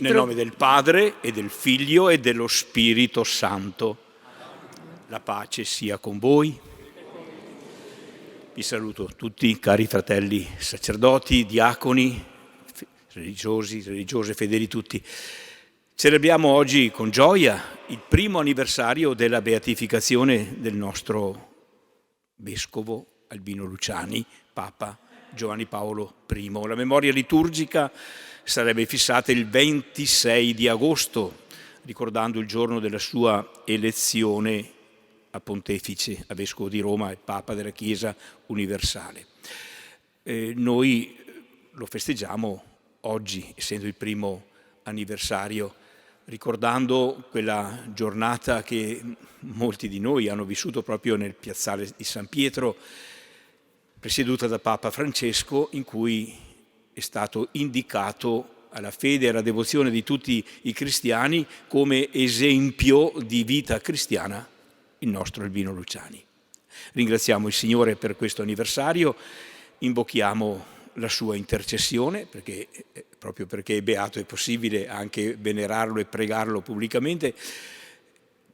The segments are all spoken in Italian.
Nel nome del Padre e del Figlio e dello Spirito Santo. La pace sia con voi. Vi saluto tutti, cari fratelli sacerdoti, diaconi, religiosi, religiose, fedeli tutti. Celebriamo oggi con gioia il primo anniversario della beatificazione del nostro vescovo Albino Luciani, Papa Giovanni Paolo I. La memoria liturgica sarebbe fissata il 26 di agosto, ricordando il giorno della sua elezione a pontefice, a vescovo di Roma e Papa della Chiesa universale. Noi lo festeggiamo oggi, essendo il primo anniversario, ricordando quella giornata che molti di noi hanno vissuto proprio nel piazzale di San Pietro, presieduta da Papa Francesco, in cui è stato indicato alla fede e alla devozione di tutti i cristiani come esempio di vita cristiana il nostro Albino Luciani. Ringraziamo il Signore per questo anniversario, invochiamo la sua intercessione, proprio perché è beato è possibile anche venerarlo e pregarlo pubblicamente,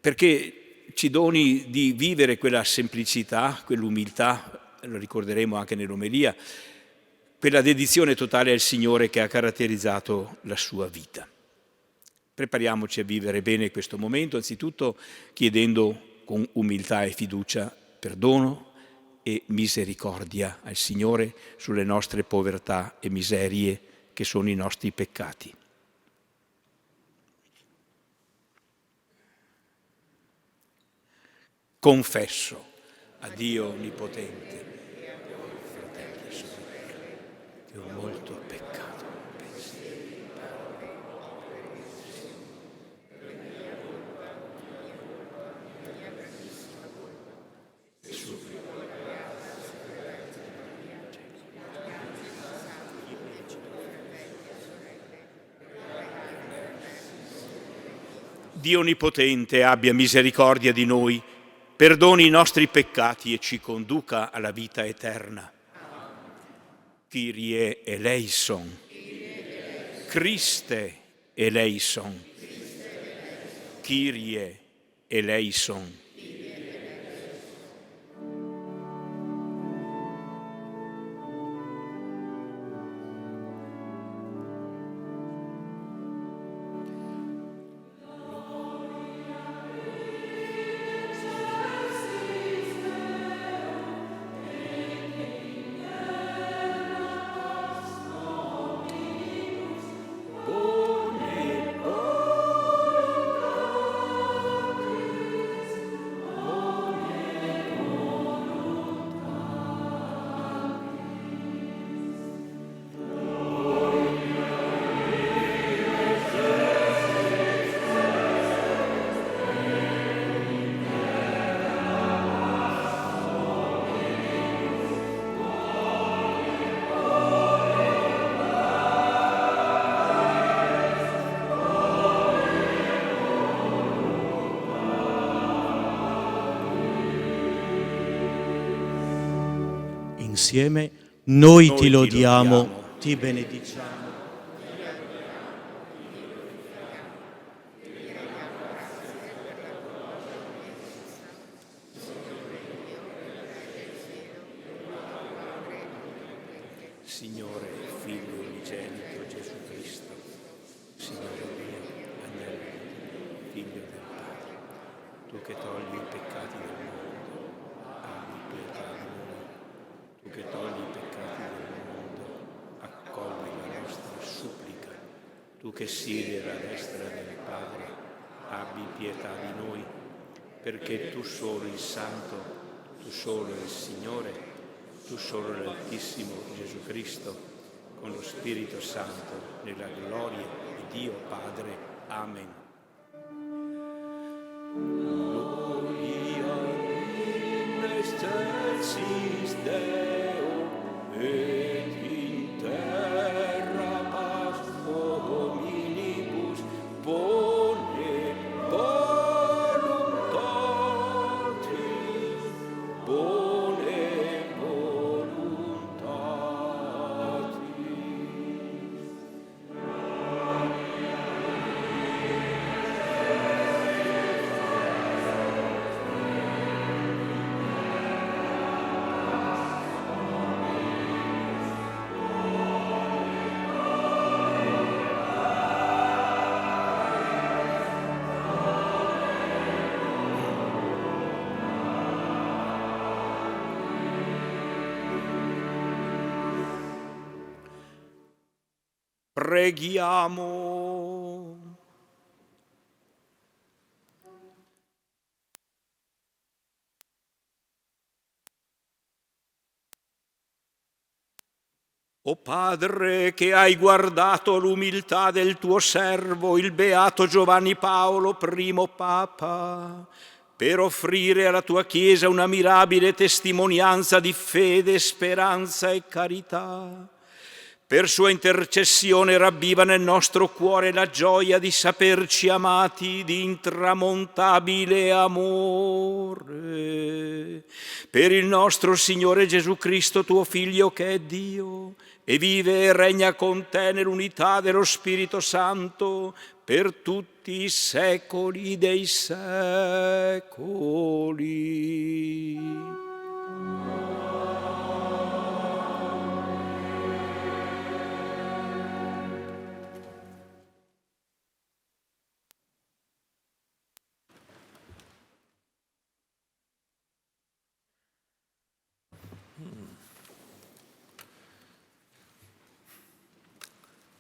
perché ci doni di vivere quella semplicità, quell'umiltà, lo ricorderemo anche nell'omelia, quella dedizione totale al Signore che ha caratterizzato la sua vita. Prepariamoci a vivere bene questo momento, anzitutto chiedendo con umiltà e fiducia perdono e misericordia al Signore sulle nostre povertà e miserie che sono i nostri peccati. Confesso a Dio Onnipotente e a voi, fratelli e sorelle, che ho molto peccato, pensieri, parole, opere, per mia colpa, e supplico la grazia Dio Onnipotente abbia misericordia di noi, perdoni i nostri peccati e ci conduca alla vita eterna. Kyrie eleison. Christe eleison. Kyrie eleison. Insieme noi ti lodiamo, ti benediciamo. Signore, Figlio unigenito Gesù Cristo, Signore mio, agnello, Figlio del Padre, tu che togli i peccati del mondo, abbi pietà di noi. Tu che togli i peccati del mondo, accogli la nostra supplica. Tu che siedi alla destra del Padre, abbi pietà di noi, perché tu solo il Santo, tu solo il Signore, tu solo l'Altissimo Gesù Cristo, con lo Spirito Santo, nella gloria di Dio Padre. Amen. Gloria in excelsis Deo, et in terra paz hominibus bone voluntatis, bone voluntatis. Preghiamo. O Padre, che hai guardato l'umiltà del tuo servo, il beato Giovanni Paolo, primo Papa, per offrire alla tua Chiesa una mirabile testimonianza di fede, speranza e carità, per sua intercessione ravviva nel nostro cuore la gioia di saperci amati di intramontabile amore. Per il nostro Signore Gesù Cristo, tuo Figlio, che è Dio, e vive e regna con te nell'unità dello Spirito Santo per tutti i secoli dei secoli.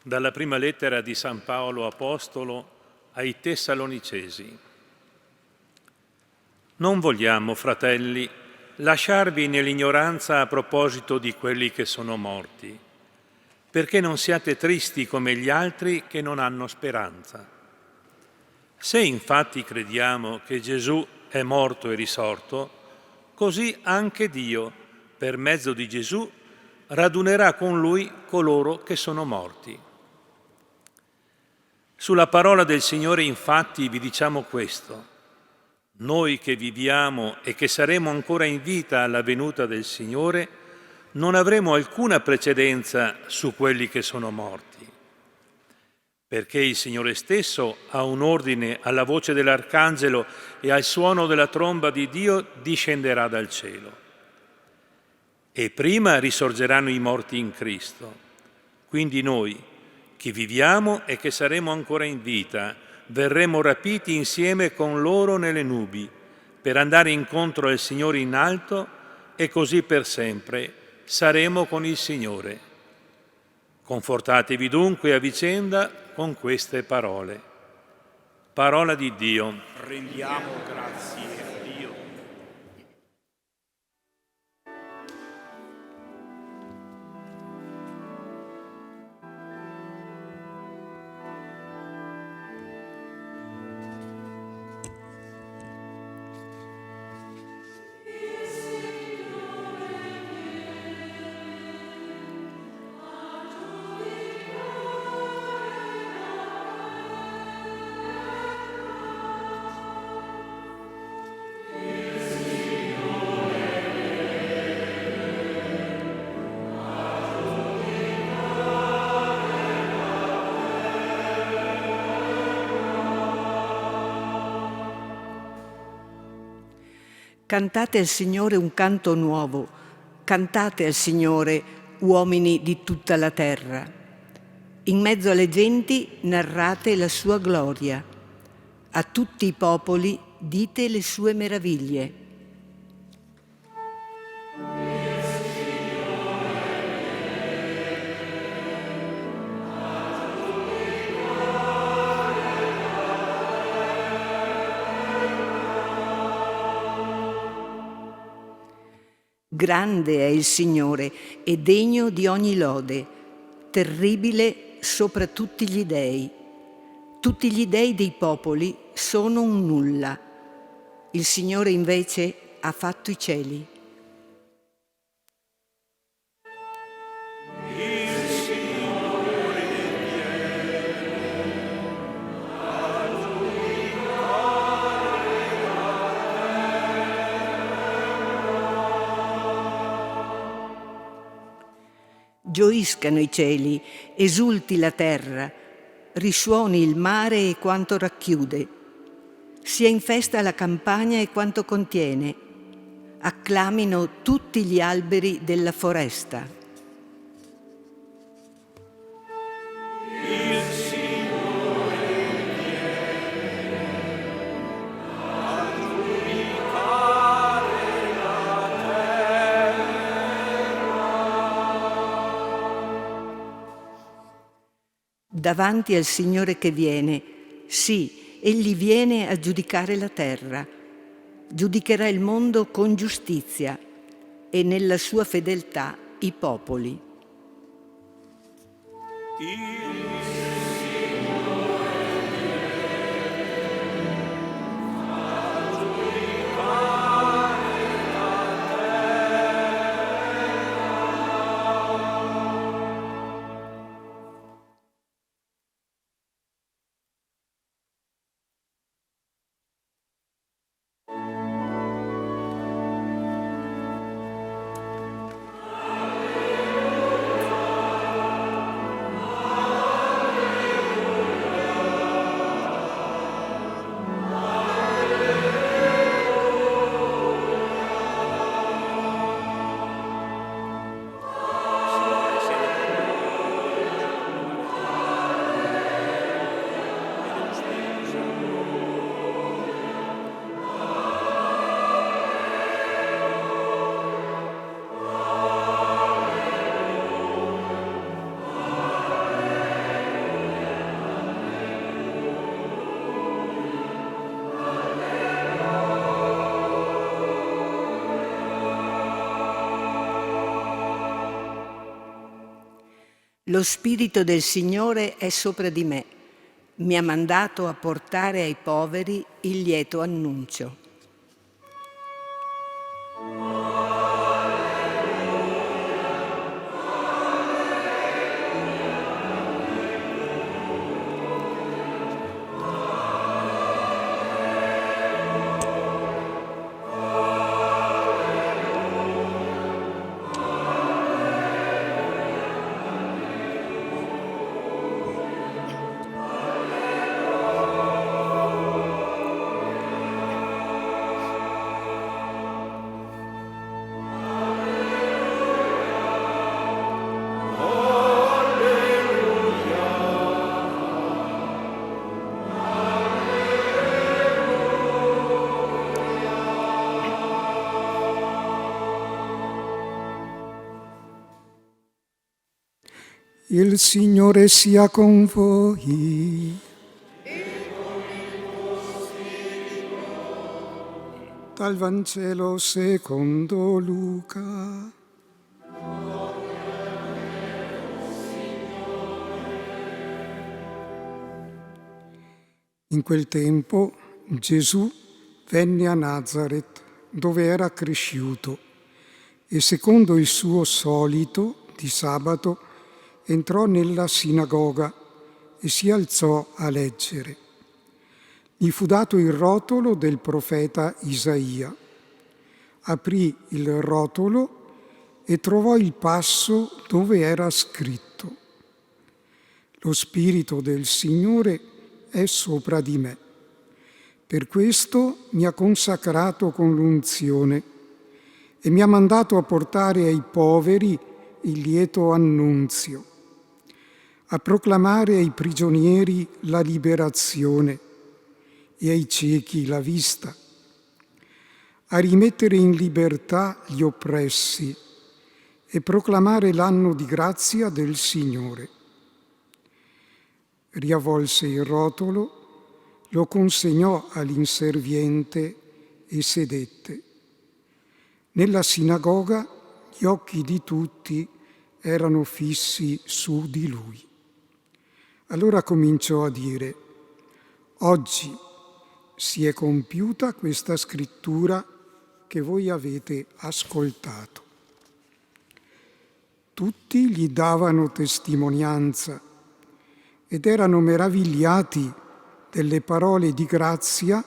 Dalla prima lettera di San Paolo Apostolo ai Tessalonicesi. Non vogliamo, fratelli, lasciarvi nell'ignoranza a proposito di quelli che sono morti, perché non siate tristi come gli altri che non hanno speranza. Se infatti crediamo che Gesù è morto e risorto, così anche Dio, per mezzo di Gesù, radunerà con Lui coloro che sono morti. Sulla parola del Signore, infatti, vi diciamo questo. Noi che viviamo e che saremo ancora in vita alla venuta del Signore, non avremo alcuna precedenza su quelli che sono morti. Perché il Signore stesso ha un ordine alla voce dell'Arcangelo e al suono della tromba di Dio discenderà dal cielo. E prima risorgeranno i morti in Cristo. Quindi noi, che viviamo e che saremo ancora in vita, verremo rapiti insieme con loro nelle nubi, per andare incontro al Signore in alto e così per sempre saremo con il Signore. Confortatevi dunque a vicenda con queste parole. Parola di Dio. Rendiamo grazie a Dio. Cantate al Signore un canto nuovo, cantate al Signore, uomini di tutta la terra. In mezzo alle genti narrate la sua gloria, a tutti i popoli dite le sue meraviglie. Grande è il Signore e degno di ogni lode, terribile sopra tutti gli dei. Tutti gli dei dei popoli sono un nulla. Il Signore invece ha fatto i cieli. Gioiscano i cieli, esulti la terra, risuoni il mare e quanto racchiude. Sia in festa la campagna e quanto contiene. Acclamino tutti gli alberi della foresta. davanti al Signore che viene. Sì, Egli viene a giudicare la terra. Giudicherà il mondo con giustizia e nella sua fedeltà i popoli. Lo Spirito del Signore è sopra di me. Mi ha mandato a portare ai poveri il lieto annuncio. Il Signore sia con voi. Dal Vangelo secondo Luca. In quel tempo Gesù venne a Nazaret, dove era cresciuto, e secondo il suo solito di sabato entrò nella sinagoga e si alzò a leggere. Gli fu dato il rotolo del profeta Isaia. Aprì il rotolo e trovò il passo dove era scritto: Lo Spirito del Signore è sopra di me. Per questo mi ha consacrato con l'unzione e mi ha mandato a portare ai poveri il lieto annunzio, a proclamare ai prigionieri la liberazione e ai ciechi la vista, a rimettere in libertà gli oppressi e proclamare l'anno di grazia del Signore. Riavvolse il rotolo, lo consegnò all'inserviente e sedette. Nella sinagoga gli occhi di tutti erano fissi su di lui. Allora cominciò a dire: oggi si è compiuta questa scrittura che voi avete ascoltato. Tutti gli davano testimonianza ed erano meravigliati delle parole di grazia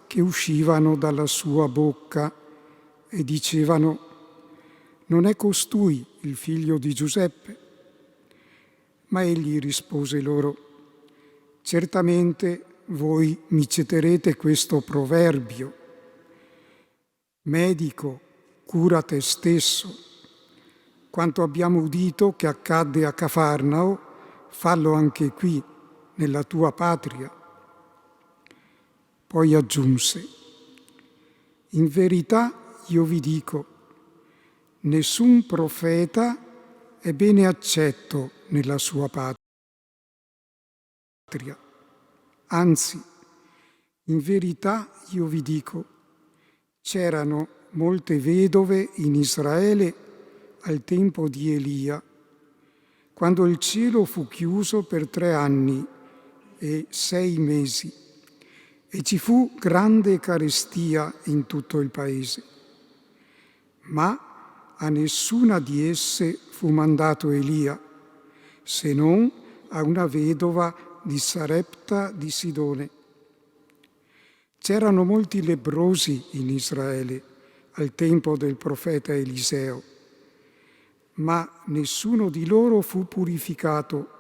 che uscivano dalla sua bocca e dicevano: non è costui il figlio di Giuseppe? Ma egli rispose loro: certamente voi mi citerete questo proverbio: medico, cura te stesso. Quanto abbiamo udito che accadde a Cafarnao, fallo anche qui, nella tua patria. Poi aggiunse: in verità io vi dico, nessun profeta è bene accetto nella sua patria. Anzi, in verità io vi dico, c'erano molte vedove in Israele al tempo di Elia, quando il cielo fu chiuso per 3 anni e 6 mesi e ci fu grande carestia in tutto il paese. Ma a nessuna di esse fu mandato Elia, se non a una vedova di Sarepta di Sidone. C'erano molti lebbrosi in Israele al tempo del profeta Eliseo, ma nessuno di loro fu purificato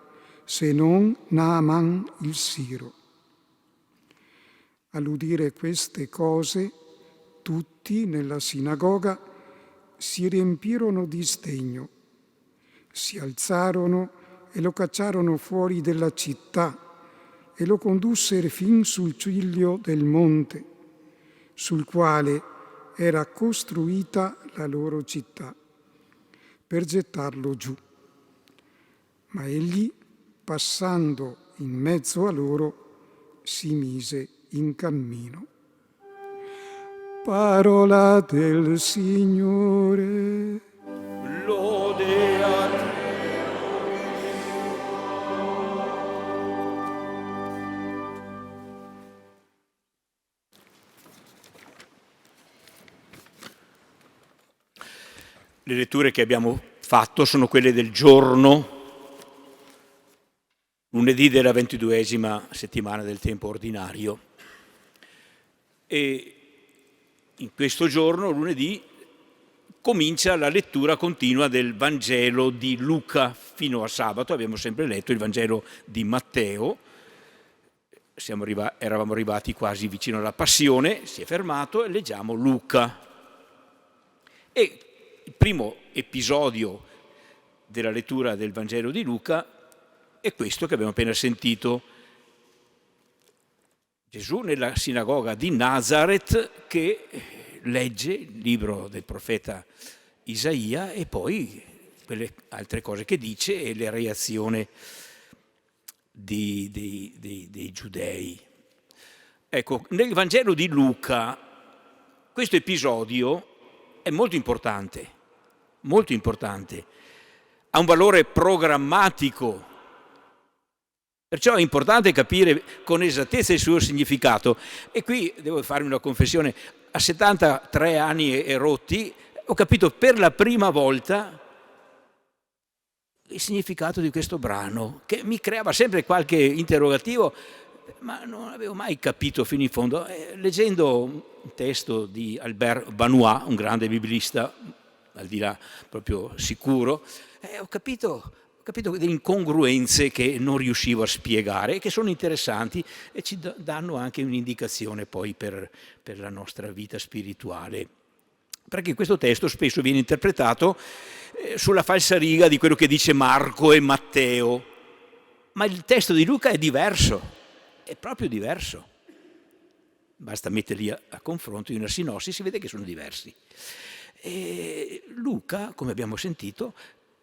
se non Naaman il Siro. All'udire queste cose, tutti nella sinagoga si riempirono di sdegno, si alzarono e lo cacciarono fuori della città e lo condussero fin sul ciglio del monte, sul quale era costruita la loro città, per gettarlo giù. Ma egli, passando in mezzo a loro, si mise in cammino. Parola del Signore. Lode a te. Le letture che abbiamo fatto sono quelle del giorno, lunedì della 22esima settimana del tempo ordinario. E in questo giorno, lunedì, comincia la lettura continua del Vangelo di Luca. Fino a sabato abbiamo sempre letto il Vangelo di Matteo. Eravamo arrivati quasi vicino alla Passione, si è fermato e leggiamo Luca. E il primo episodio della lettura del Vangelo di Luca è questo che abbiamo appena sentito. Gesù nella sinagoga di Nazaret che legge il libro del profeta Isaia e poi quelle altre cose che dice e la reazione dei giudei. Ecco, nel Vangelo di Luca questo episodio è molto importante, ha un valore programmatico. Perciò è importante capire con esattezza il suo significato. E qui devo farmi una confessione, a 73 anni e rotti ho capito per la prima volta il significato di questo brano, che mi creava sempre qualche interrogativo, ma non avevo mai capito fino in fondo. Leggendo un testo di Albert Banois, un grande biblista, al di là proprio sicuro, ho capito delle incongruenze che non riuscivo a spiegare e che sono interessanti e ci danno anche un'indicazione poi per la nostra vita spirituale. Perché questo testo spesso viene interpretato sulla falsariga di quello che dice Marco e Matteo, ma il testo di Luca è diverso, è proprio diverso. Basta metterli a confronto in una sinossi, si vede che sono diversi. E Luca, come abbiamo sentito,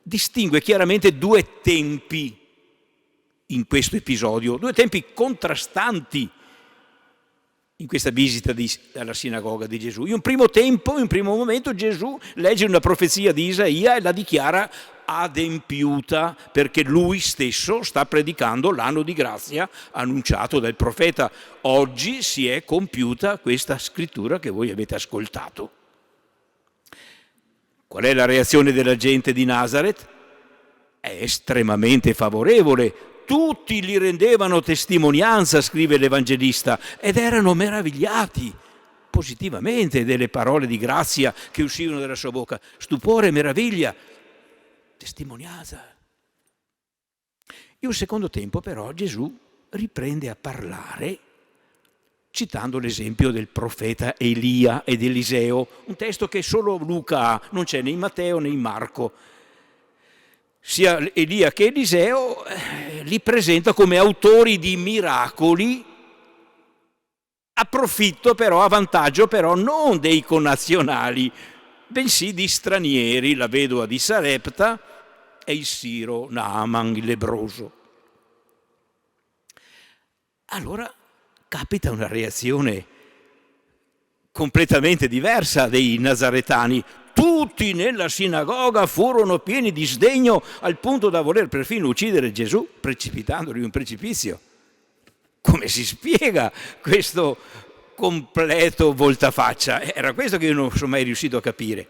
distingue chiaramente 2 tempi in questo episodio, 2 tempi contrastanti in questa visita alla sinagoga di Gesù. In un primo momento Gesù legge una profezia di Isaia e la dichiara adempiuta perché lui stesso sta predicando l'anno di grazia annunciato dal profeta. Oggi si è compiuta questa scrittura che voi avete ascoltato. Qual è la reazione della gente di Nazaret? È estremamente favorevole. Tutti gli rendevano testimonianza, scrive l'Evangelista, ed erano meravigliati positivamente delle parole di grazia che uscivano dalla sua bocca. Stupore, meraviglia, testimonianza. In un secondo tempo però Gesù riprende a parlare citando l'esempio del profeta Elia ed Eliseo, un testo che solo Luca ha, non c'è né in Matteo né in Marco. Sia Elia che Eliseo li presenta come autori di miracoli a vantaggio però non dei connazionali, bensì di stranieri, la vedova di Sarepta e il siro Naaman il lebbroso. allora capita una reazione completamente diversa dei nazaretani. Tutti nella sinagoga furono pieni di sdegno al punto da voler perfino uccidere Gesù, precipitandolo in un precipizio. Come si spiega questo completo voltafaccia? Era questo che io non sono mai riuscito a capire.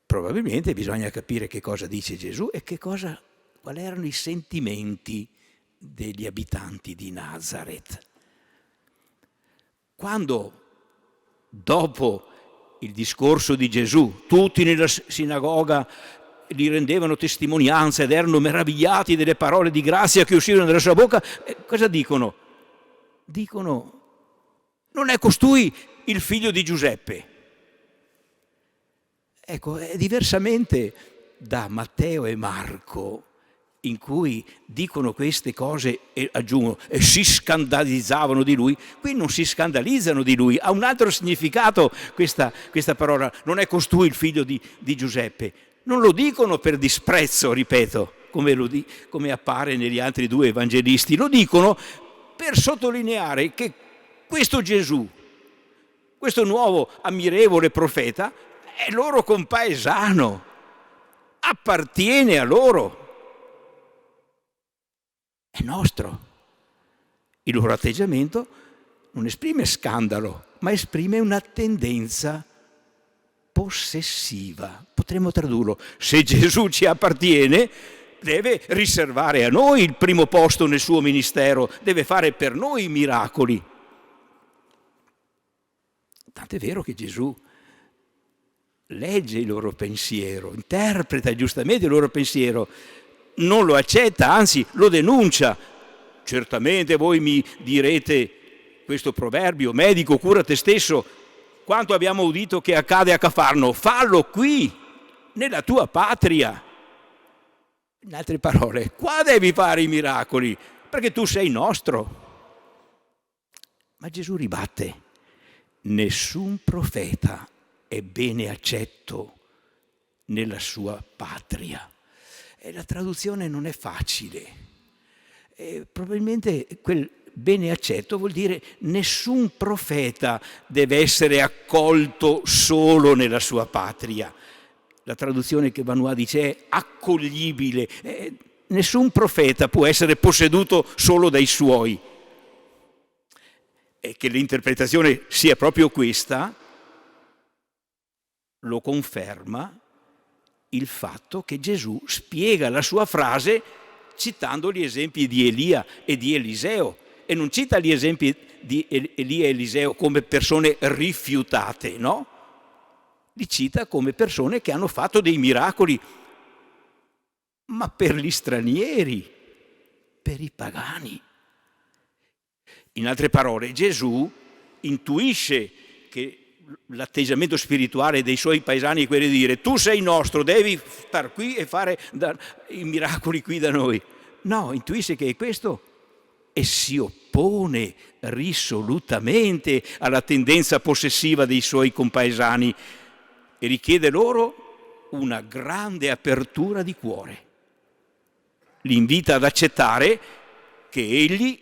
Probabilmente bisogna capire che cosa dice Gesù e quali erano i sentimenti degli abitanti di Nazaret. Quando, dopo il discorso di Gesù, tutti nella sinagoga gli rendevano testimonianza ed erano meravigliati delle parole di grazia che uscirono dalla sua bocca, cosa dicono? Dicono: non è costui il figlio di Giuseppe? Ecco, diversamente da Matteo e Marco, in cui dicono queste cose e aggiungono e si scandalizzavano di lui, qui non si scandalizzano di lui, ha un altro significato questa parola, non è costui il figlio di Giuseppe. Non lo dicono per disprezzo, ripeto, come appare negli altri due evangelisti, lo dicono per sottolineare che questo Gesù, questo nuovo ammirevole profeta, è loro compaesano, appartiene a loro. È nostro. Il loro atteggiamento non esprime scandalo, ma esprime una tendenza possessiva. Potremmo tradurlo: se Gesù ci appartiene, deve riservare a noi il primo posto nel suo ministero, deve fare per noi i miracoli. Tant'è vero che Gesù legge il loro pensiero, interpreta giustamente il loro pensiero, non lo accetta, anzi lo denuncia. Certamente voi mi direte questo proverbio: medico, cura te stesso, quanto abbiamo udito che accade a Cafarno, fallo qui, nella tua patria. In altre parole, qua devi fare i miracoli, perché tu sei nostro. Ma Gesù ribatte: nessun profeta è bene accetto nella sua patria. E la traduzione non è facile. Probabilmente quel bene accetto vuol dire nessun profeta deve essere accolto solo nella sua patria. La traduzione che Vanois dice è accoglibile. Nessun profeta può essere posseduto solo dai suoi. E che l'interpretazione sia proprio questa lo conferma il fatto che Gesù spiega la sua frase citando gli esempi di Elia e di Eliseo, e non cita gli esempi di Elia e Eliseo come persone rifiutate, no? Li cita come persone che hanno fatto dei miracoli, ma per gli stranieri, per i pagani. In altre parole, Gesù intuisce che l'atteggiamento spirituale dei suoi paesani è quello di dire: tu sei nostro, devi star qui e fare i miracoli qui da noi. No, intuisce che è questo e si oppone risolutamente alla tendenza possessiva dei suoi compaesani e richiede loro una grande apertura di cuore. Li invita ad accettare che egli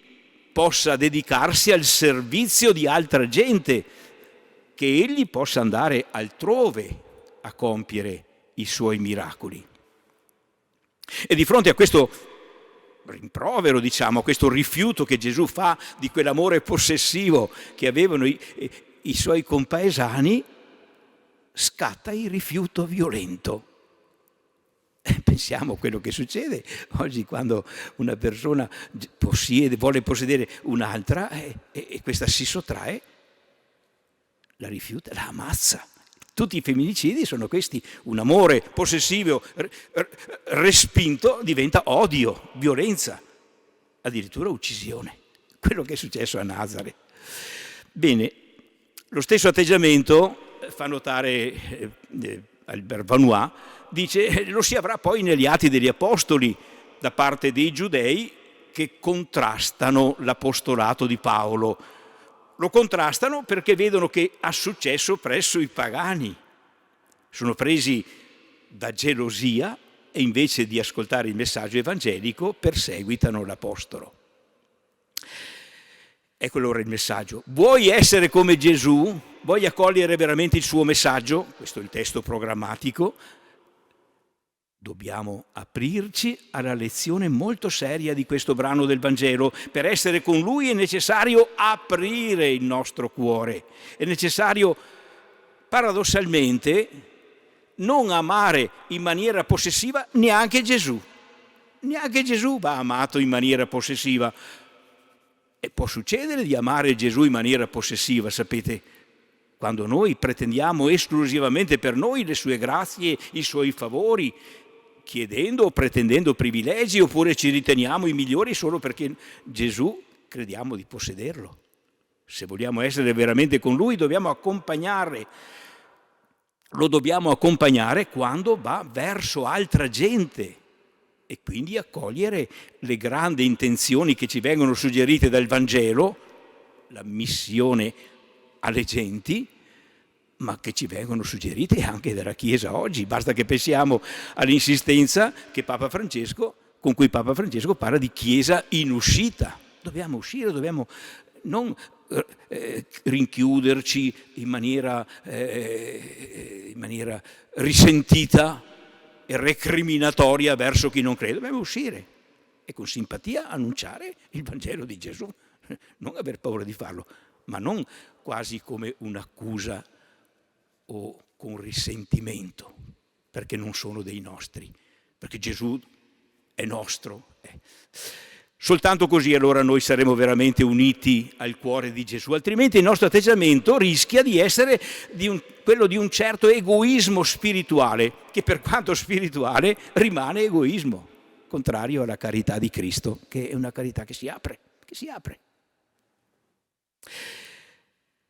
possa dedicarsi al servizio di altra gente, che egli possa andare altrove a compiere i suoi miracoli. E di fronte a questo rimprovero, diciamo, a questo rifiuto che Gesù fa di quell'amore possessivo che avevano i suoi compaesani, scatta il rifiuto violento. Pensiamo a quello che succede oggi quando una persona vuole possedere un'altra e questa si sottrae, la rifiuta, la ammazza. Tutti i femminicidi sono questi: un amore possessivo respinto diventa odio, violenza, addirittura uccisione. Quello che è successo a Nazareth. Bene, lo stesso atteggiamento fa notare Albert Vanois, dice lo si avrà poi negli Atti degli Apostoli da parte dei giudei che contrastano l'apostolato di Paolo. Lo contrastano perché vedono che ha successo presso i pagani. Sono presi da gelosia e invece di ascoltare il messaggio evangelico perseguitano l'apostolo. Ecco allora il messaggio. Vuoi essere come Gesù? Vuoi accogliere veramente il suo messaggio? Questo è il testo programmatico. Dobbiamo aprirci alla lezione molto seria di questo brano del Vangelo. Per essere con Lui è necessario aprire il nostro cuore. È necessario, paradossalmente, non amare in maniera possessiva neanche Gesù. Neanche Gesù va amato in maniera possessiva. E può succedere di amare Gesù in maniera possessiva, sapete, quando noi pretendiamo esclusivamente per noi le sue grazie, i suoi favori, chiedendo o pretendendo privilegi, oppure ci riteniamo i migliori solo perché Gesù crediamo di possederlo. Se vogliamo essere veramente con Lui dobbiamo accompagnare, lo dobbiamo accompagnare quando va verso altra gente e quindi accogliere le grandi intenzioni che ci vengono suggerite dal Vangelo, la missione alle genti, ma che ci vengono suggerite anche dalla Chiesa oggi. Basta che pensiamo all'insistenza con cui Papa Francesco parla di Chiesa in uscita. Dobbiamo uscire, dobbiamo non rinchiuderci in maniera risentita e recriminatoria verso chi non crede. Dobbiamo uscire e con simpatia annunciare il Vangelo di Gesù. Non aver paura di farlo, ma non quasi come un'accusa o con risentimento, perché non sono dei nostri, perché Gesù è nostro. Soltanto così allora noi saremo veramente uniti al cuore di Gesù, altrimenti il nostro atteggiamento rischia di essere quello di un certo egoismo spirituale, che per quanto spirituale rimane egoismo, contrario alla carità di Cristo, che è una carità che si apre.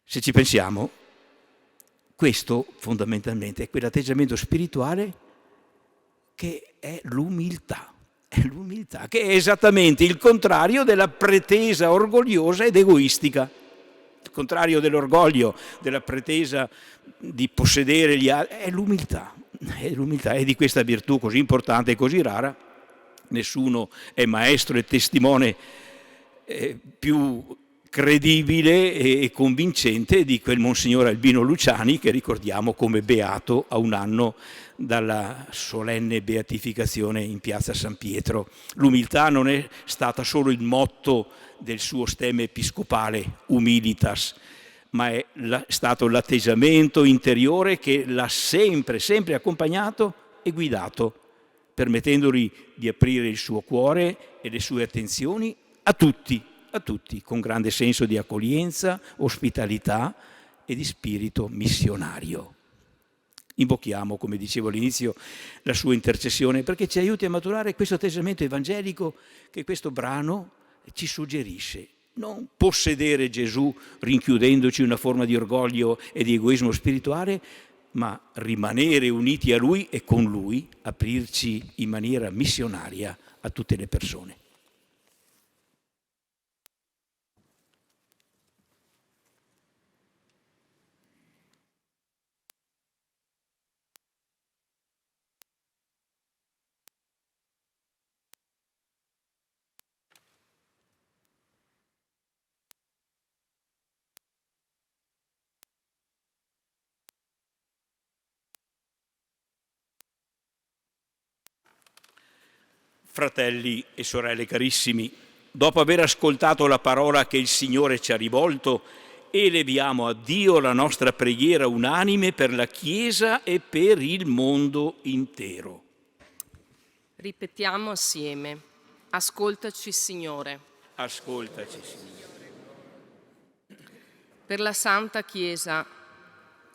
Se ci pensiamo, questo fondamentalmente è quell'atteggiamento spirituale che è l'umiltà, che è esattamente il contrario della pretesa orgogliosa ed egoistica. Il contrario dell'orgoglio, della pretesa di possedere gli altri, è l'umiltà. E di questa virtù così importante e così rara nessuno è maestro e testimone più credibile e convincente di quel Monsignor Albino Luciani, che ricordiamo come beato a un anno dalla solenne beatificazione in piazza San Pietro. L'umiltà non è stata solo il motto del suo stemma episcopale, humilitas, ma è stato l'atteggiamento interiore che l'ha sempre accompagnato e guidato, permettendogli di aprire il suo cuore e le sue attenzioni a tutti, con grande senso di accoglienza, ospitalità e di spirito missionario. Invochiamo, come dicevo all'inizio, la sua intercessione perché ci aiuti a maturare questo atteggiamento evangelico che questo brano ci suggerisce. Non possedere Gesù rinchiudendoci in una forma di orgoglio e di egoismo spirituale, ma rimanere uniti a Lui e con Lui aprirci in maniera missionaria a tutte le persone. Fratelli e sorelle carissimi, dopo aver ascoltato la parola che il Signore ci ha rivolto, eleviamo a Dio la nostra preghiera unanime per la Chiesa e per il mondo intero. Ripetiamo assieme: ascoltaci, Signore. Ascoltaci, Signore. Per la Santa Chiesa,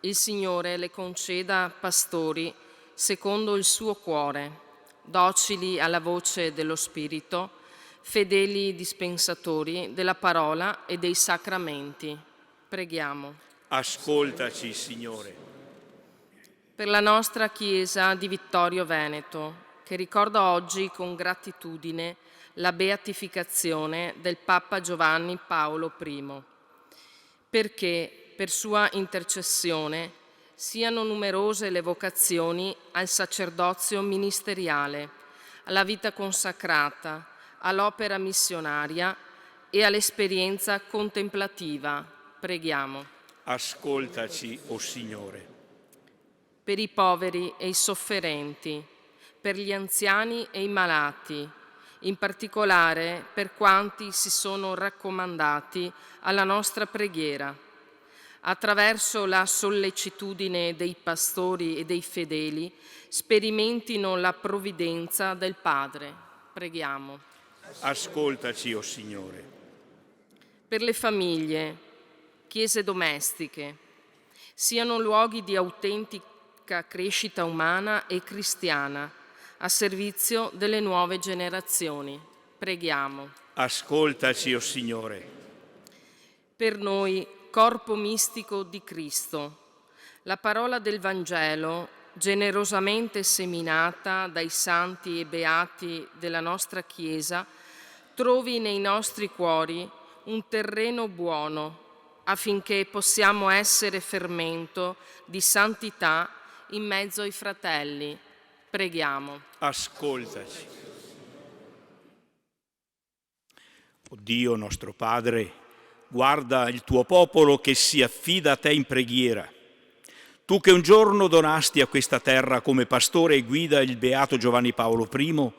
il Signore le conceda pastori secondo il suo cuore, docili alla voce dello Spirito, fedeli dispensatori della parola e dei sacramenti. Preghiamo. Ascoltaci, Signore. Per la nostra Chiesa di Vittorio Veneto, che ricorda oggi con gratitudine la beatificazione del Papa Giovanni Paolo I, perché per sua intercessione siano numerose le vocazioni al sacerdozio ministeriale, alla vita consacrata, all'opera missionaria e all'esperienza contemplativa. Preghiamo. Ascoltaci, o Signore. Per i poveri e i sofferenti, per gli anziani e i malati, in particolare per quanti si sono raccomandati alla nostra preghiera, attraverso la sollecitudine dei pastori e dei fedeli, sperimentino la provvidenza del Padre. Preghiamo. Ascoltaci, o Signore. Per le famiglie, chiese domestiche, siano luoghi di autentica crescita umana e cristiana, a servizio delle nuove generazioni. Preghiamo. Ascoltaci, o Signore. Per noi, corpo mistico di Cristo, la parola del Vangelo, generosamente seminata dai santi e beati della nostra Chiesa, trovi nei nostri cuori un terreno buono affinché possiamo essere fermento di santità in mezzo ai fratelli. Preghiamo. Ascoltaci. O Dio nostro Padre, guarda il tuo popolo che si affida a te in preghiera. Tu che un giorno donasti a questa terra come pastore e guida il beato Giovanni Paolo I,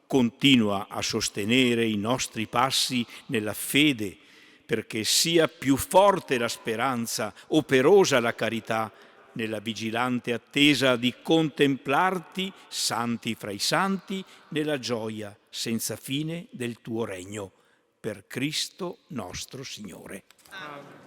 continua a sostenere i nostri passi nella fede, perché sia più forte la speranza, operosa la carità, nella vigilante attesa di contemplarti, santi fra i santi, nella gioia senza fine del tuo regno. Per Cristo nostro Signore. Amen.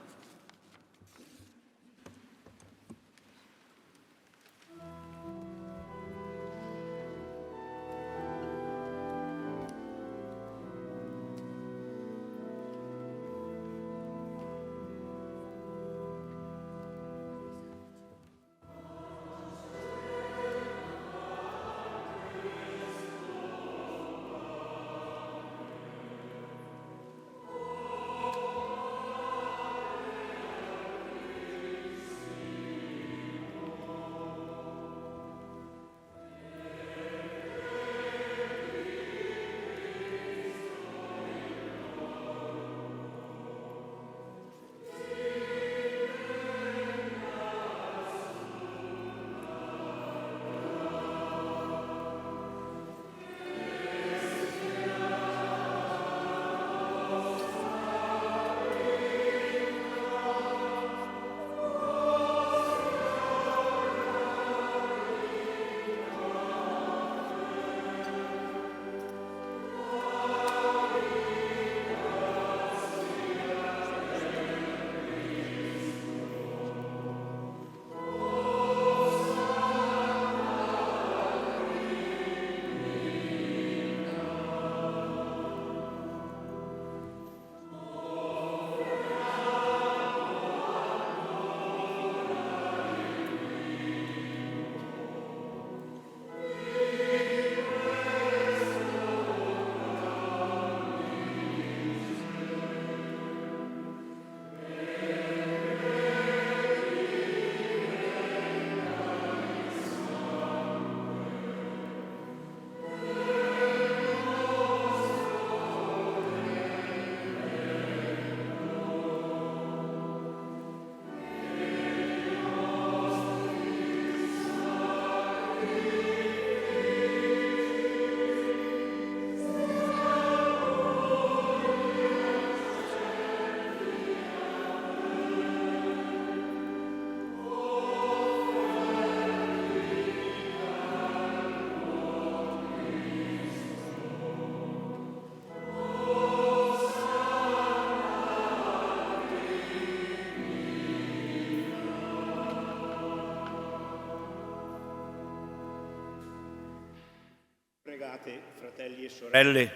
Pregate, fratelli e sorelle,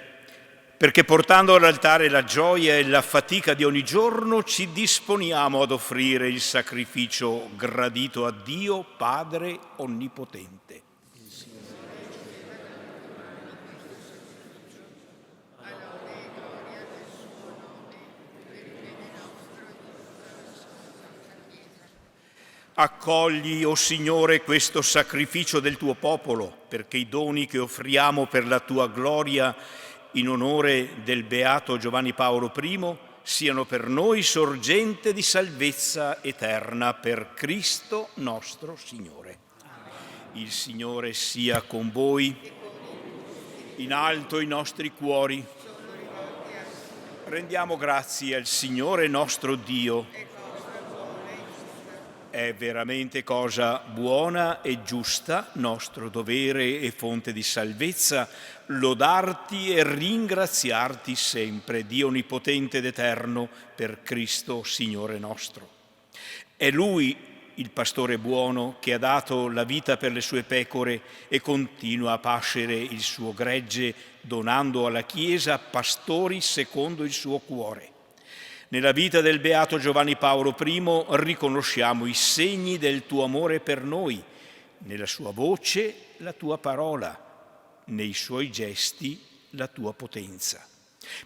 perché portando all'altare la gioia e la fatica di ogni giorno ci disponiamo ad offrire il sacrificio gradito a Dio Padre Onnipotente. Accogli, o Signore, questo sacrificio del tuo popolo, perché i doni che offriamo per la tua gloria in onore del beato Giovanni Paolo I, siano per noi sorgente di salvezza eterna per Cristo nostro Signore. Il Signore sia con voi. In alto i nostri cuori. Rendiamo grazie al Signore nostro Dio. È veramente cosa buona e giusta, nostro dovere e fonte di salvezza, lodarti e ringraziarti sempre, Dio onnipotente ed eterno, per Cristo Signore nostro. È Lui il pastore buono che ha dato la vita per le sue pecore e continua a pascere il suo gregge, donando alla Chiesa pastori secondo il suo cuore. Nella vita del beato Giovanni Paolo I riconosciamo i segni del tuo amore per noi, nella sua voce la tua parola, nei suoi gesti la tua potenza.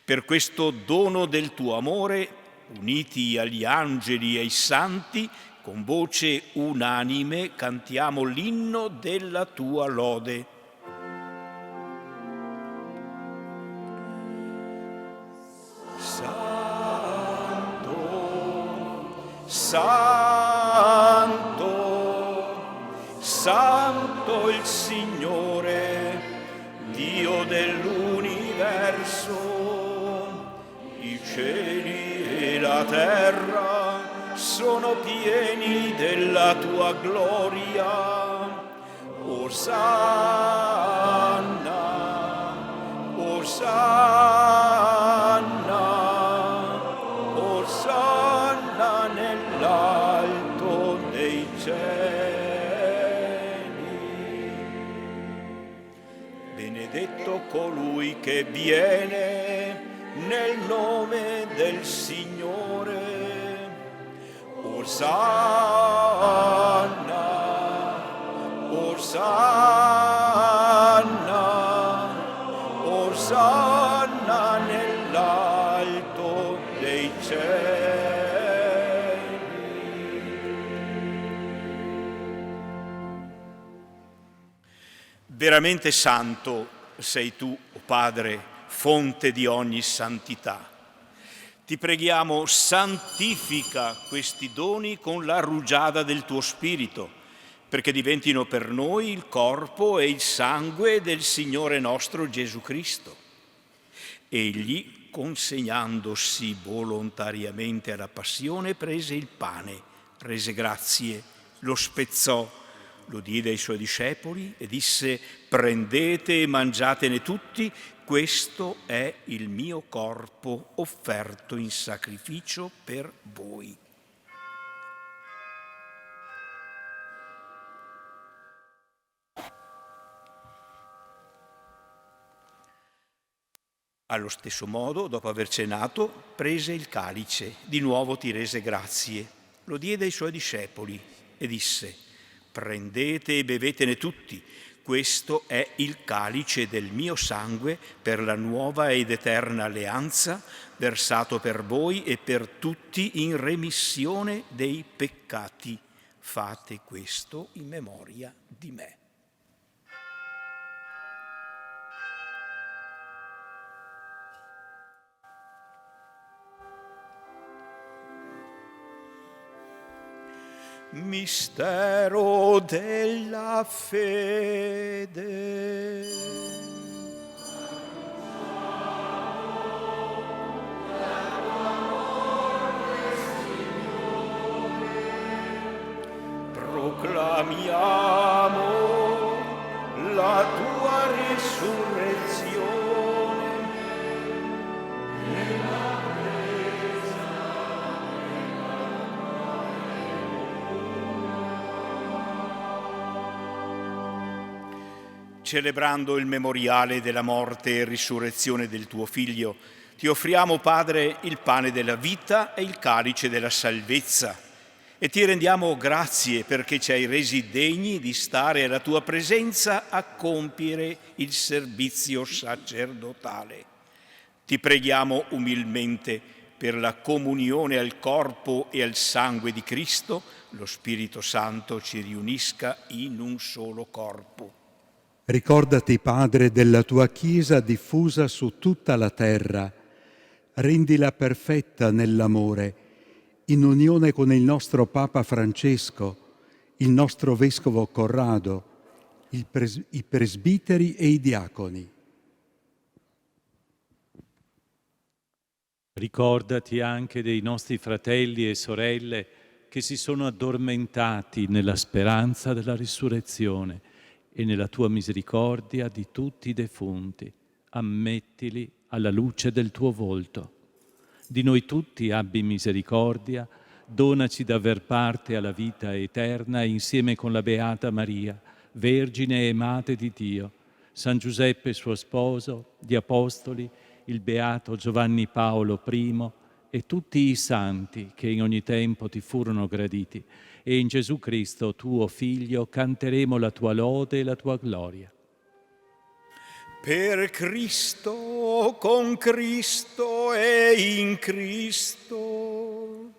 Per questo dono del tuo amore, uniti agli angeli e ai santi, con voce unanime cantiamo l'inno della tua lode. Santo, Santo il Signore, Dio dell'universo, i cieli e la terra sono pieni della tua gloria. Osanna, Osanna, Osanna nell'alto dei cieli. Benedetto colui che viene nel nome del Signore. Osanna, Osanna, Osanna nell'alto dei cieli. Veramente santo sei tu, o Padre, fonte di ogni santità. Ti preghiamo, santifica questi doni con la rugiada del tuo Spirito, perché diventino per noi il corpo e il sangue del Signore nostro Gesù Cristo. Egli, consegnandosi volontariamente alla passione, prese il pane, rese grazie, lo spezzò, lo diede ai suoi discepoli e disse: prendete e mangiatene tutti, questo è il mio corpo offerto in sacrificio per voi. Allo stesso modo, dopo aver cenato, prese il calice, di nuovo ti rese grazie, lo diede ai suoi discepoli e disse: prendete e bevetene tutti, questo è il calice del mio sangue per la nuova ed eterna alleanza, versato per voi e per tutti in remissione dei peccati. Fate questo in memoria di me. Mistero della fede. Proclamiamo la tua risurrezione. Celebrando il memoriale della morte e risurrezione del tuo Figlio, ti offriamo, Padre, il pane della vita e il calice della salvezza e ti rendiamo grazie perché ci hai resi degni di stare alla tua presenza a compiere il servizio sacerdotale. Ti preghiamo umilmente per la comunione al corpo e al sangue di Cristo, lo Spirito Santo ci riunisca in un solo corpo. Ricordati, Padre, della tua Chiesa diffusa su tutta la terra. Rendila perfetta nell'amore, in unione con il nostro Papa Francesco, il nostro Vescovo Corrado, i presbiteri e i diaconi. Ricordati anche dei nostri fratelli e sorelle che si sono addormentati nella speranza della risurrezione e nella tua misericordia di tutti i defunti. Ammettili alla luce del tuo volto. Di noi tutti abbi misericordia, donaci d'aver parte alla vita eterna insieme con la Beata Maria, Vergine e Madre di Dio, San Giuseppe suo sposo, gli Apostoli, il Beato Giovanni Paolo I e tutti i santi che in ogni tempo ti furono graditi. E in Gesù Cristo, tuo Figlio, canteremo la tua lode e la tua gloria. Per Cristo, con Cristo e in Cristo,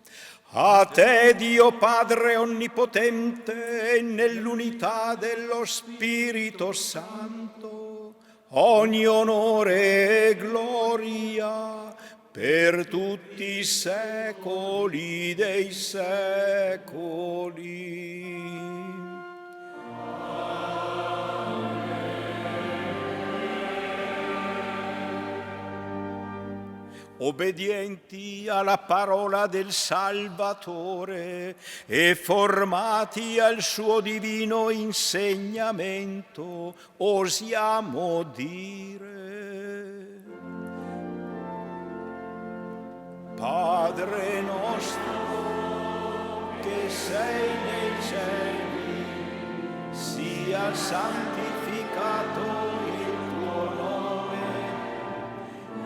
a te Dio Padre Onnipotente, nell'unità dello Spirito Santo, ogni onore e gloria per tutti i secoli dei secoli. Obbedienti alla parola del Salvatore e formati al suo divino insegnamento, osiamo dire: Padre nostro che sei nei cieli, sia santificato il tuo nome,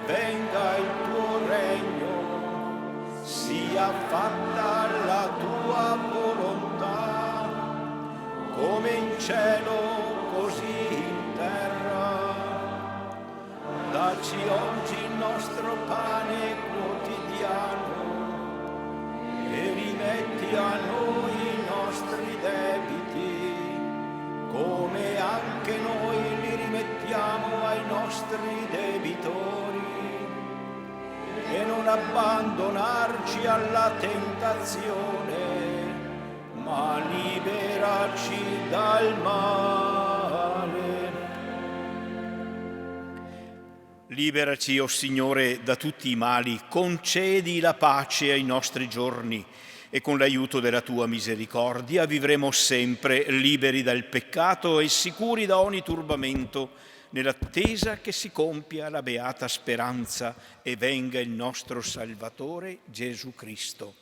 venga il tuo regno, sia fatta la tua volontà, come in cielo così in terra. Dacci oggi il nostro pane quotidiano e rimetti a noi i nostri debiti, come anche noi li rimettiamo ai nostri debitori, e non abbandonarci alla tentazione, ma liberaci dal male. Liberaci, o Signore, da tutti i mali, concedi la pace ai nostri giorni e con l'aiuto della tua misericordia vivremo sempre liberi dal peccato e sicuri da ogni turbamento, nell'attesa che si compia la beata speranza e venga il nostro Salvatore Gesù Cristo.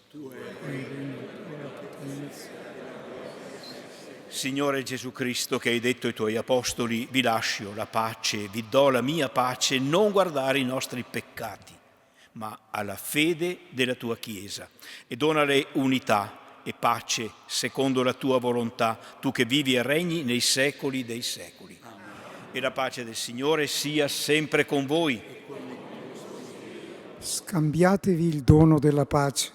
Signore Gesù Cristo, che hai detto ai tuoi apostoli: vi lascio la pace, vi do la mia pace, non guardare i nostri peccati, ma alla fede della tua Chiesa, e donale unità e pace secondo la tua volontà, tu che vivi e regni nei secoli dei secoli. Amen. E la pace del Signore sia sempre con voi. Scambiatevi il dono della pace.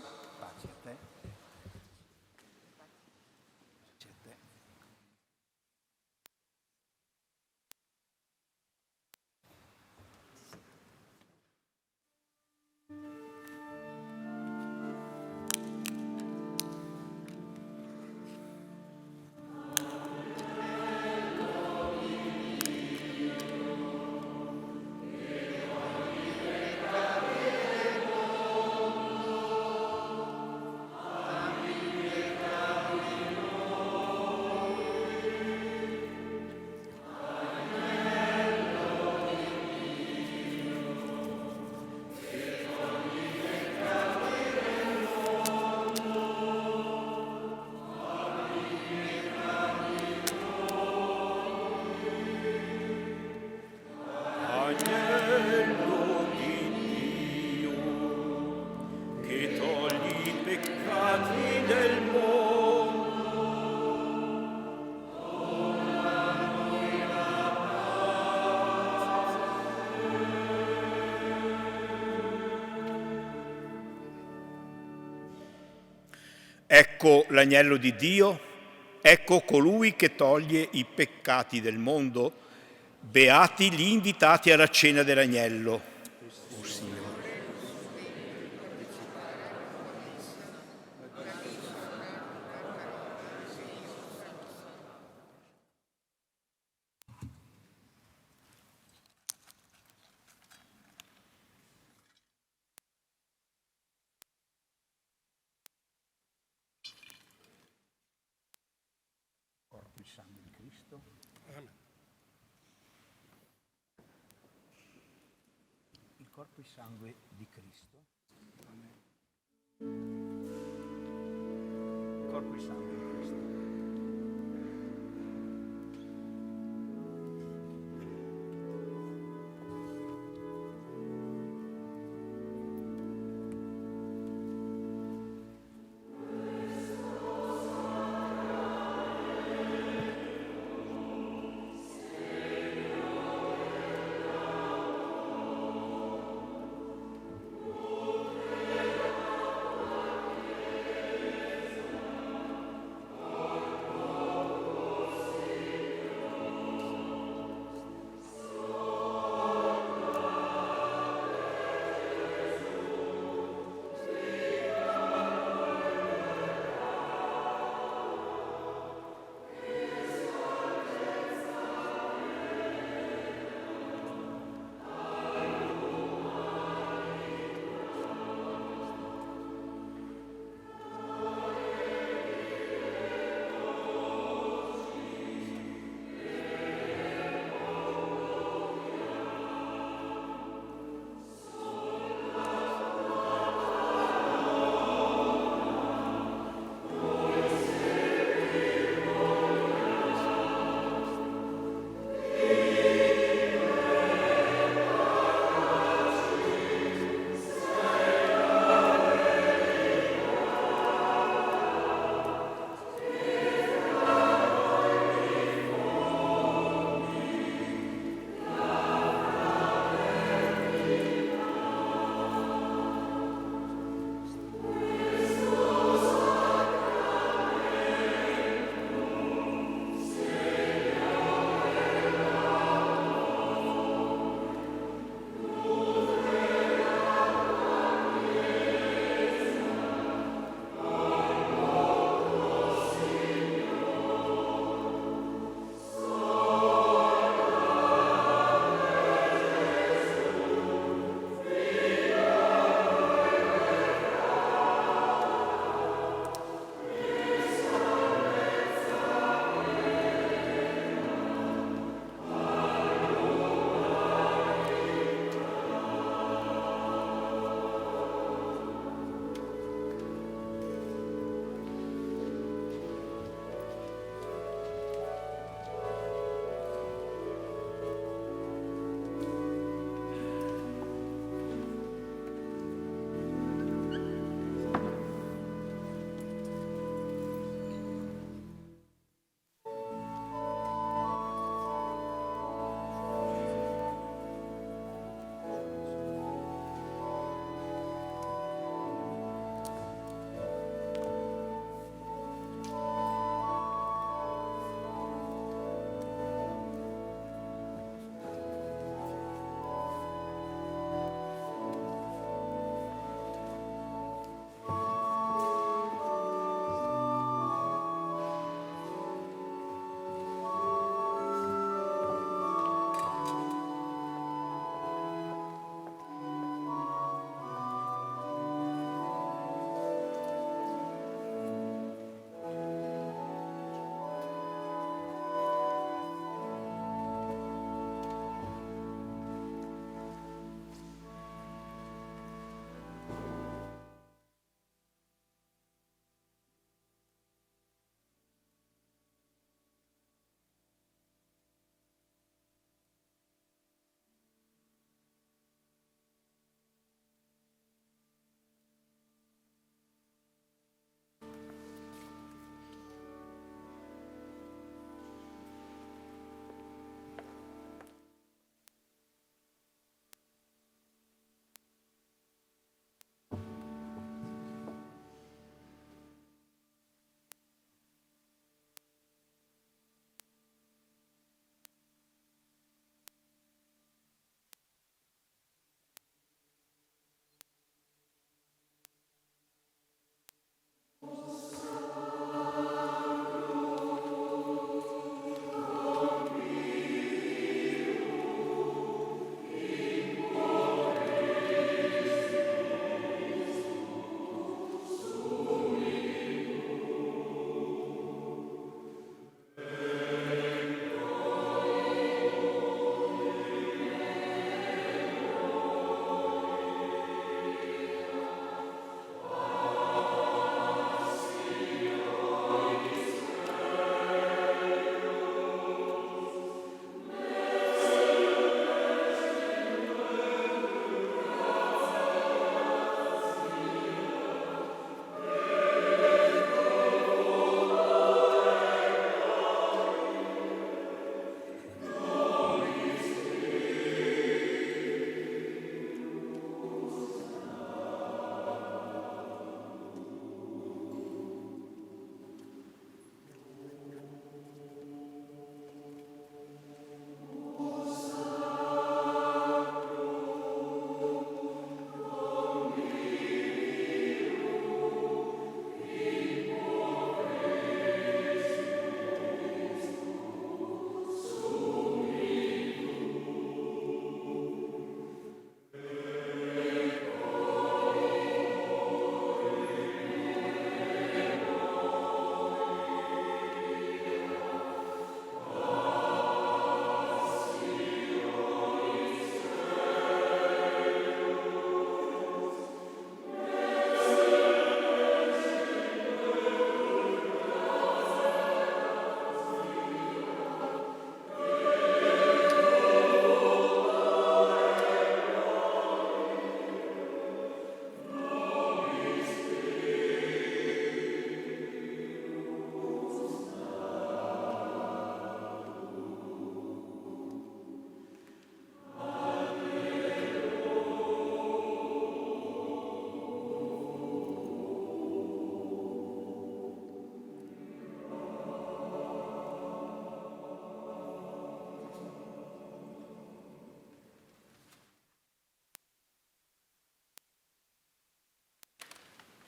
Ecco l'agnello di Dio, ecco colui che toglie i peccati del mondo. Beati gli invitati alla cena dell'agnello. Corpo e sangue di Cristo. Amen. Il corpo e sangue di Cristo. Amen. Il corpo e sangue di Cristo.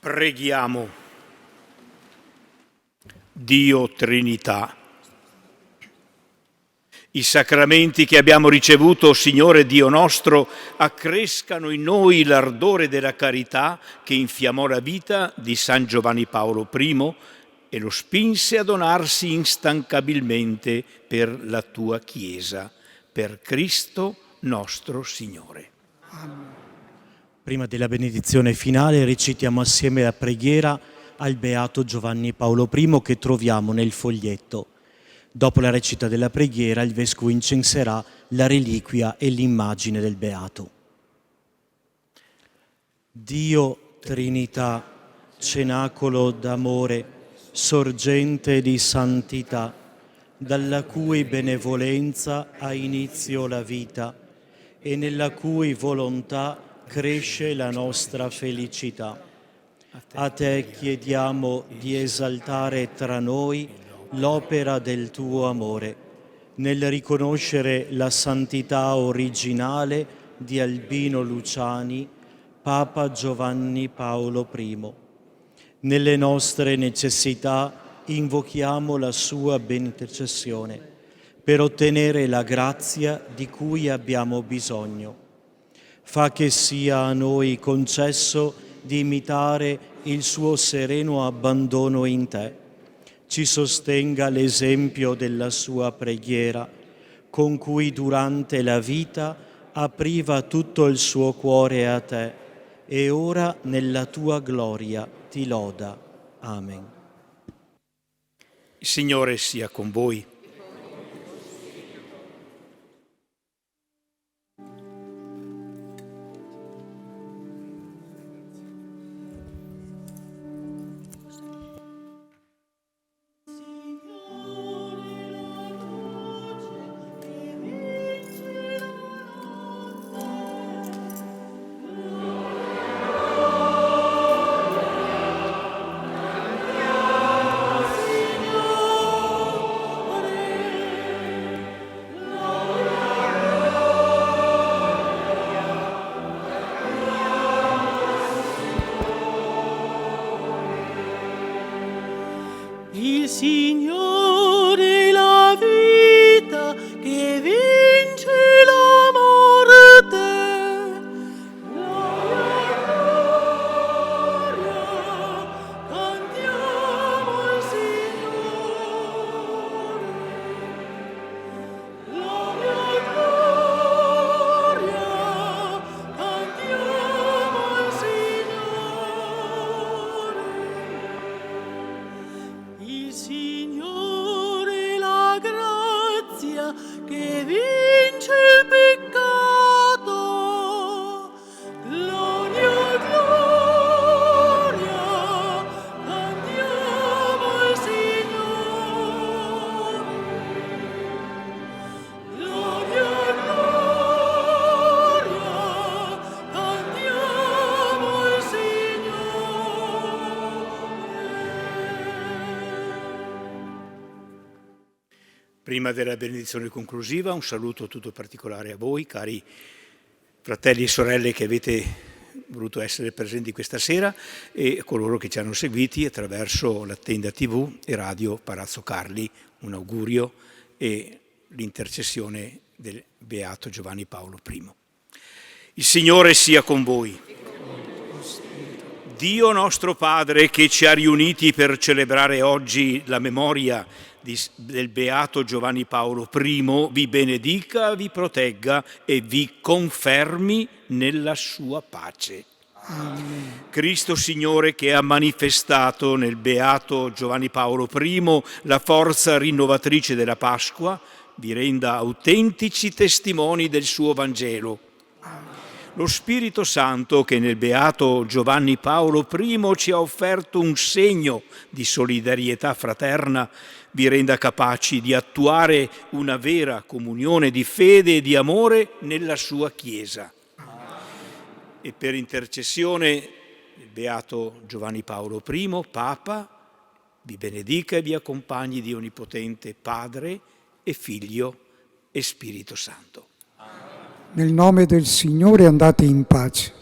Preghiamo. Dio Trinità, i sacramenti che abbiamo ricevuto, Signore Dio nostro, accrescano in noi l'ardore della carità che infiammò la vita di San Giovanni Paolo I e lo spinse a donarsi instancabilmente per la tua Chiesa, per Cristo nostro Signore. Amen. Prima della benedizione finale recitiamo assieme la preghiera al Beato Giovanni Paolo I che troviamo nel foglietto. Dopo la recita della preghiera il Vescovo incenserà la reliquia e l'immagine del Beato. Dio Trinità, cenacolo d'amore, sorgente di santità, dalla cui benevolenza ha inizio la vita e nella cui volontà cresce la nostra felicità. A te chiediamo di esaltare tra noi l'opera del tuo amore, nel riconoscere la santità originale di Albino Luciani, Papa Giovanni Paolo I. Nelle nostre necessità invochiamo la sua benedizione per ottenere la grazia di cui abbiamo bisogno. Fa che sia a noi concesso di imitare il suo sereno abbandono in te. Ci sostenga l'esempio della sua preghiera, con cui durante la vita apriva tutto il suo cuore a te e ora nella tua gloria ti loda. Amen. Il Signore sia con voi. Il Signore la vita che vince la morte. Gloria, cantiamo al Signore. Gloria, cantiamo al Signore. Il Signore la grazia che vince il peccato. Gloria, cantiamo al Signore. Gloria, cantiamo al Signore. Prima della benedizione conclusiva, un saluto tutto particolare a voi, cari fratelli e sorelle che avete voluto essere presenti questa sera e a coloro che ci hanno seguiti attraverso la tenda TV e radio Palazzo Carli. Un augurio e l'intercessione del Beato Giovanni Paolo I. Il Signore sia con voi. Dio nostro Padre, che ci ha riuniti per celebrare oggi la memoria del Beato Giovanni Paolo I, vi benedica, vi protegga e vi confermi nella sua pace. Amen. Cristo Signore, che ha manifestato nel Beato Giovanni Paolo I la forza rinnovatrice della Pasqua, vi renda autentici testimoni del suo Vangelo. Lo Spirito Santo, che nel Beato Giovanni Paolo I ci ha offerto un segno di solidarietà fraterna, vi renda capaci di attuare una vera comunione di fede e di amore nella sua Chiesa. E per intercessione del Beato Giovanni Paolo I, Papa, vi benedica e vi accompagni Dio Onnipotente, Padre e Figlio e Spirito Santo. Nel nome del Signore andate in pace.